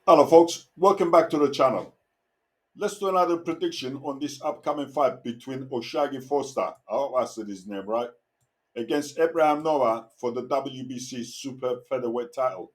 Hello, folks. Welcome back to the channel. Let's do another prediction on this upcoming fight between Oshaquie Foster, I hope I said his name right, against Abraham Nova for the WBC Super Featherweight title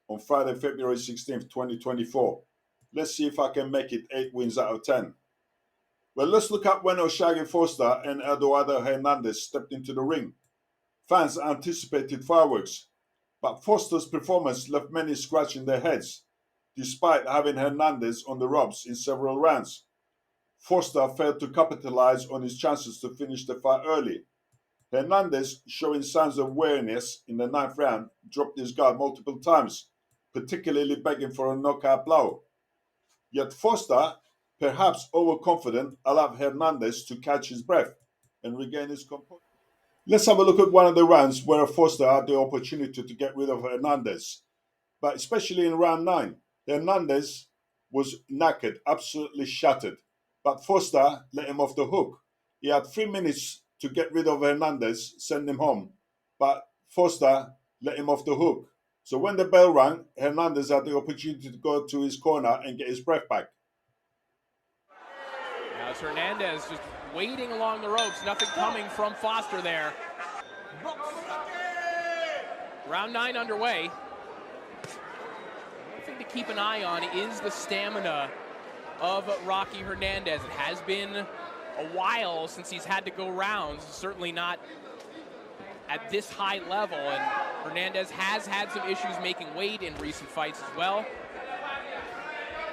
on Friday, February 16th, 2024. Let's see if I can make it 8 wins out of 10. Well, let's look at when Oshaquie Foster and Eduardo Hernandez stepped into the ring. Fans anticipated fireworks, but Foster's performance left many scratching their heads, despite having Hernandez on the ropes in several rounds. Foster failed to capitalize on his chances to finish the fight early. Hernandez, showing signs of weariness in the ninth round, dropped his guard multiple times, particularly begging for a knockout blow. Yet Foster, perhaps overconfident, allowed Hernandez to catch his breath and regain his composure. Let's have a look at one of the rounds where Foster had the opportunity to get rid of Hernandez, but especially in round 9. Hernandez was knackered, absolutely shattered, but Foster let him off the hook. He had 3 minutes to get rid of Hernandez, send him home, but Foster let him off the hook. So when the bell rang, Hernandez had the opportunity to go to his corner and get his breath back. Now it's Hernandez just waiting along the ropes, nothing coming from Foster there. Round 9 underway. One thing to keep an eye on is the stamina of Rocky Hernandez. It has been a while since he's had to go rounds, certainly not at this high level, and Hernandez has had some issues making weight in recent fights as well.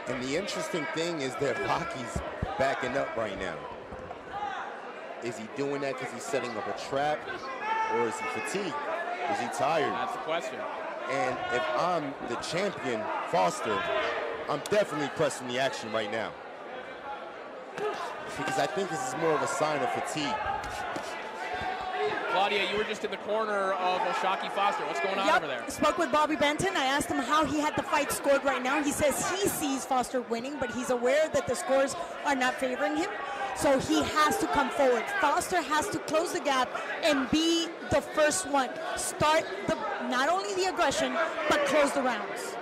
And the interesting thing is that Rocky's backing up right now. Is he doing that because he's setting up a trap, or is he fatigued? Is he tired? That's the question. And if I'm the champion, Foster, I'm definitely pressing the action right now. Because I think this is more of a sign of fatigue. Claudia, you were just in the corner of Oshaquie Foster. What's going on over there? Spoke with Bobby Benton. I asked him how he had the fight scored right now. He says he sees Foster winning, but he's aware that the scores are not favoring him. So he has to come forward. Foster has to close the gap and be the first one. Start not only the aggression, but close the rounds.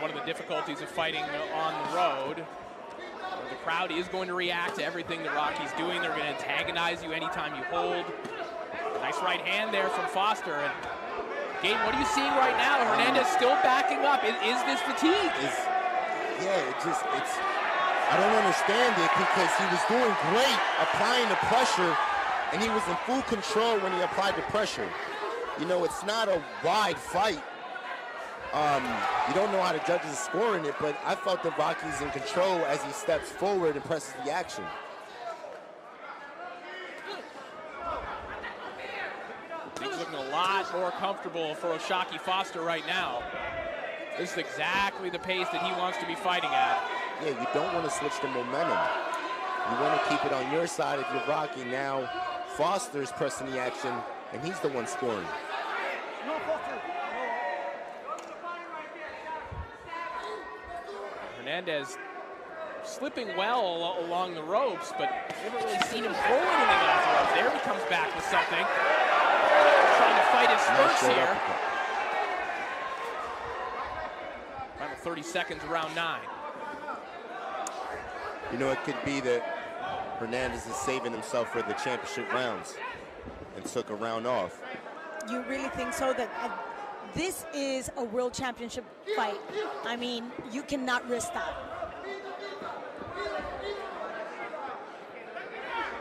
One of the difficulties of fighting on the road. The crowd is going to react to everything that Rocky's doing. They're going to antagonize you anytime you hold. Nice right hand there from Foster. And Gabe, what are you seeing right now? Hernandez still backing up. Is this fatigue? I don't understand it because he was doing great applying the pressure, and he was in full control when he applied the pressure. You know, it's not a wide fight. You don't know how the judges are scoring it, but I felt that Rocky's in control as he steps forward and presses the action. He's looking a lot more comfortable for Oshaquie Foster right now. This is exactly the pace that he wants to be fighting at. Yeah, you don't want to switch the momentum. You want to keep it on your side if you're Rocky. Now, Foster's pressing the action, and he's the one scoring. Hernandez slipping well along the ropes, but never really seen him throw anything off the ropes. There he comes back with something. Trying to fight his spurts here. Final 30 seconds of round 9. You know, it could be that Hernandez is saving himself for the championship rounds and took a round off. You really think so? That this is a world championship fight. I mean, you cannot risk that.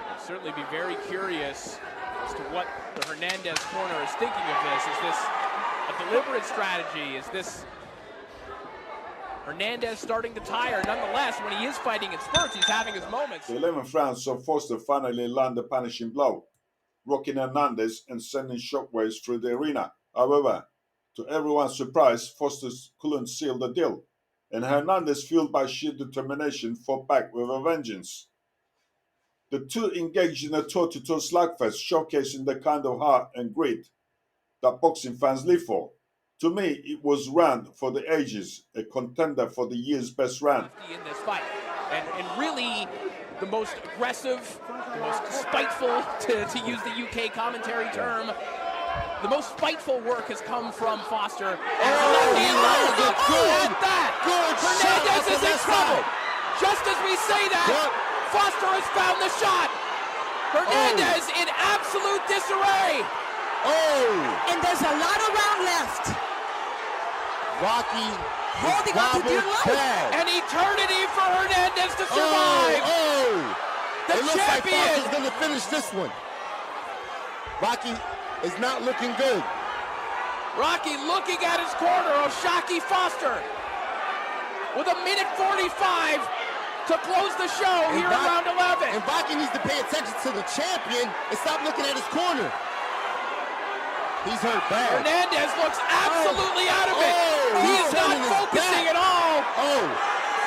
I'll certainly be very curious as to what the Hernandez corner is thinking of this. Is this a deliberate strategy? Is this Hernandez starting to tire? Nonetheless, when he is fighting in spurts, he's having his moments. The 11th round saw Foster finally land a punishing blow, rocking Hernandez and sending shockwaves through the arena. However, to everyone's surprise, Foster couldn't seal the deal, and Hernandez, fueled by sheer determination, fought back with a vengeance. The two engaged in a toe-to-toe slugfest, showcasing the kind of heart and grit that boxing fans live for. To me, it was round for the ages, a contender for the year's best round. In this fight, and really the most aggressive, the most spiteful, to use the UK commentary term. The most spiteful work has come from Foster. At that, Hernandez is in trouble. Just as we say that, Foster has found the shot. Hernandez in absolute disarray. And there's a lot of round left. Rocky holding on to dear life. An eternity for Hernandez to survive. The it looks champion. like Foster's going to finish this one. Rocky is not looking good. Rocky looking at his corner, Oshaquie Foster, with 1:45 to close the show here in round 11. And Rocky needs to pay attention to the champion and stop looking at his corner. He's hurt bad. Hernandez looks absolutely out of it. He is not focusing at all.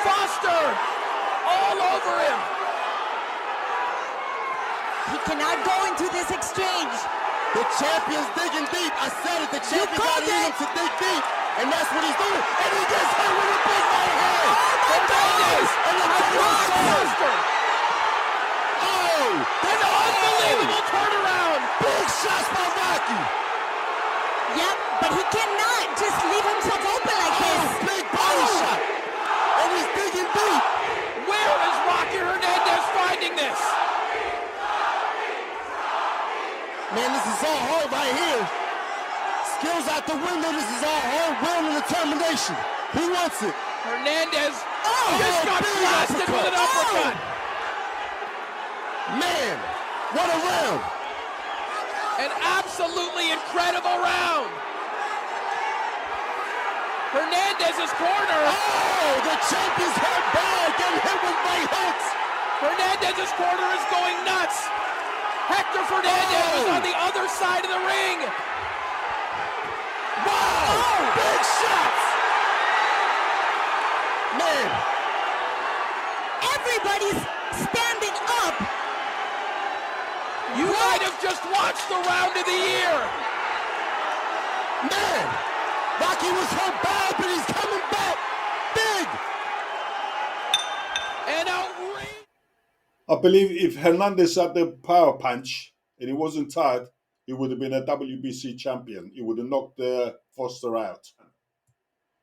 Foster all over him. He cannot go into this exchange. The champion's digging deep. I said it. The champion got him to dig deep. And that's what he's doing. And he gets hit with a big right hand. Hernandez and the Foster. An unbelievable turnaround. Big shots by Rocky. Yep, but he cannot just leave himself open like this. Big body shot. And he's digging deep. Where is Rocky Hernandez finding this? Man, this is all hard right here. Skills out the window. This is all hard will and determination. Who wants it? Hernandez just got blasted with an uppercut. Man, what a round. An absolutely incredible round. Hernandez's corner. The champion's hurt bad, getting hit with right hooks. Hernandez's corner is going nuts. Hector Fernandez was on the other side of the ring. Wow! Big shots! Man! Everybody's standing up. You might have just watched the round of the year. Man! Rocky was hurt bad, but he's coming back big! And outrageous. I believe if Hernandez had the power punch and he wasn't tired, he would have been a WBC champion. He would have knocked Foster out.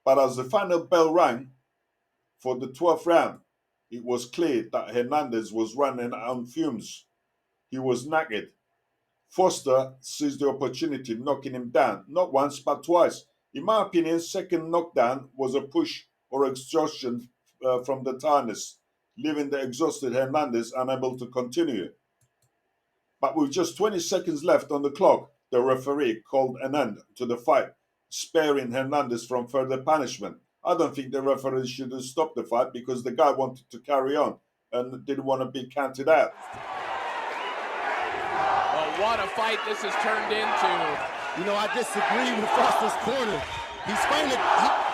But as the final bell rang for the 12th round, it was clear that Hernandez was running on fumes. He was knackered. Foster seized the opportunity, knocking him down, not once, but twice. In my opinion, second knockdown was a push or exhaustion from the tiredness, leaving the exhausted Hernandez unable to continue. But with just 20 seconds left on the clock, the referee called an end to the fight, sparing Hernandez from further punishment. I don't think the referee should have stopped the fight because the guy wanted to carry on and didn't want to be counted out. Well, what a fight this has turned into. You know, I disagree with Foster's corner. He's fighting.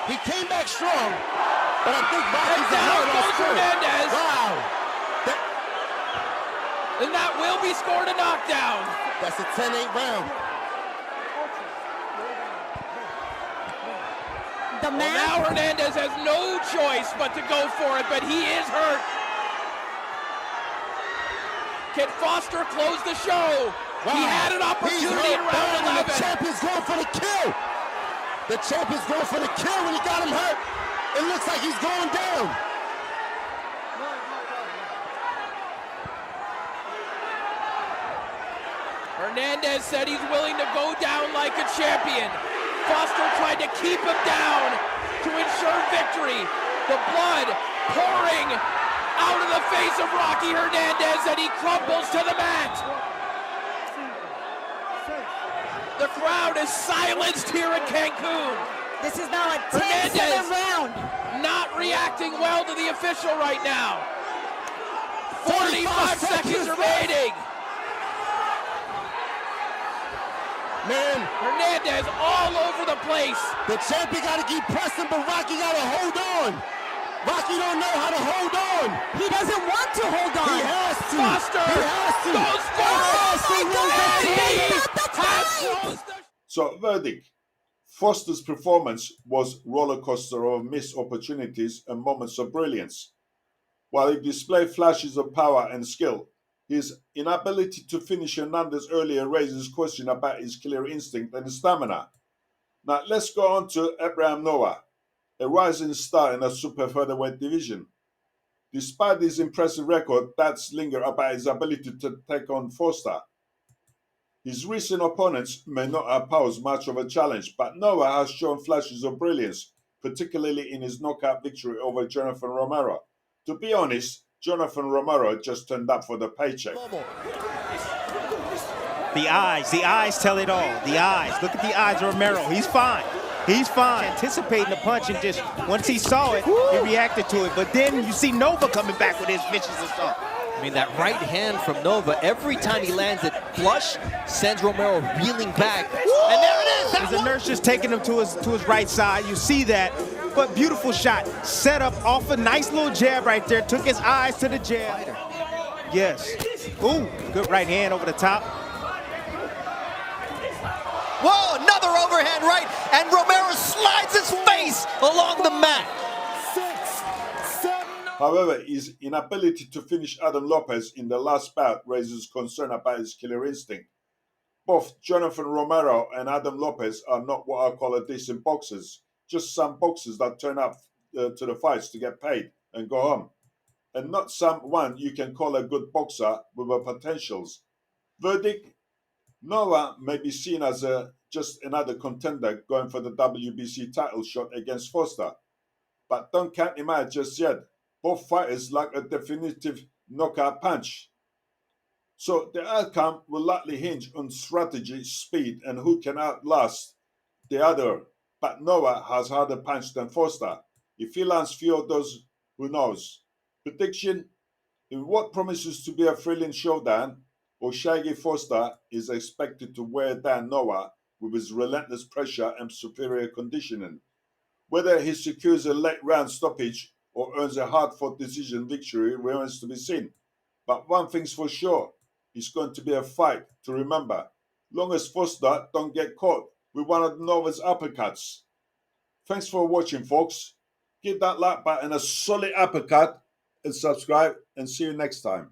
He came back strong, but I think Rocky's a hard off Hernandez. Wow. And that will be scored a knockdown. That's a 10-8 round. Well, now Hernandez has no choice but to go for it, but he is hurt. Can Foster close the show? Wow. He had an opportunity in round 11. The champion's going for the kill. The champion's going for the kill when he got him hurt. It looks like he's going down. Hernandez said he's willing to go down like a champion. Foster tried to keep him down to ensure victory. The blood pouring out of the face of Rocky Hernandez, and he crumbles to the mat. The crowd is silenced here in Cancun. This is now a 10-7 round. Not reacting well to the official right now. 45 seconds remaining. Man, Hernandez all over the place. The champion got to keep pressing, but Rocky got to hold on. Rocky don't know how to hold on. He doesn't want to hold on. He has to. Foster he has to. goes for it. So, verdict. Foster's performance was rollercoaster of missed opportunities and moments of brilliance. While he displayed flashes of power and skill, his inability to finish Hernandez earlier raises question about his killer instinct and stamina. Now let's go on to Abraham Noah, a rising star in the super featherweight division. Despite his impressive record, doubts linger about his ability to take on Foster. His recent opponents may not have posed much of a challenge, but Noah has shown flashes of brilliance, particularly in his knockout victory over Jonathan Romero. To be honest, Jonathan Romero just turned up for the paycheck. The eyes tell it all. The eyes. Look at the eyes of Romero. He's fine. He's fine. Anticipating the punch, and just once he saw it, he reacted to it. But then you see Nova coming back with his vicious assault. I mean, that right hand from Nova, every time he lands it flush, sends Romero reeling back. And there it is! His inertia's taking him to his right side. You see that. But beautiful shot. Set up off a nice little jab right there. Took his eyes to the jab. Yes. Ooh, good right hand over the top. Whoa, another overhand right, and Romero slides his face along the mat. However, his inability to finish Adam Lopez in the last bout raises concern about his killer instinct. Both Jonathan Romero and Adam Lopez are not what I call a decent boxers, just some boxers that turn up to the fights to get paid and go home, and not someone you can call a good boxer with a potentials. Verdict: Noah may be seen as just another contender going for the WBC title shot against Foster, but don't count him out just yet. Both fighters lack a definitive knockout punch. So the outcome will likely hinge on strategy, speed, and who can outlast the other. But Noah has harder punch than Foster. If he lands few of those, who knows? Prediction: in what promises to be a thrilling showdown, Oshaquie Foster is expected to wear down Noah with his relentless pressure and superior conditioning. Whether he secures a late round stoppage or earns a hard-fought decision victory remains to be seen. But one thing's for sure, it's going to be a fight to remember. Long as Foster don't get caught with one of Nova's uppercuts. Thanks for watching, folks. Give that like button a solid uppercut and subscribe, and see you next time.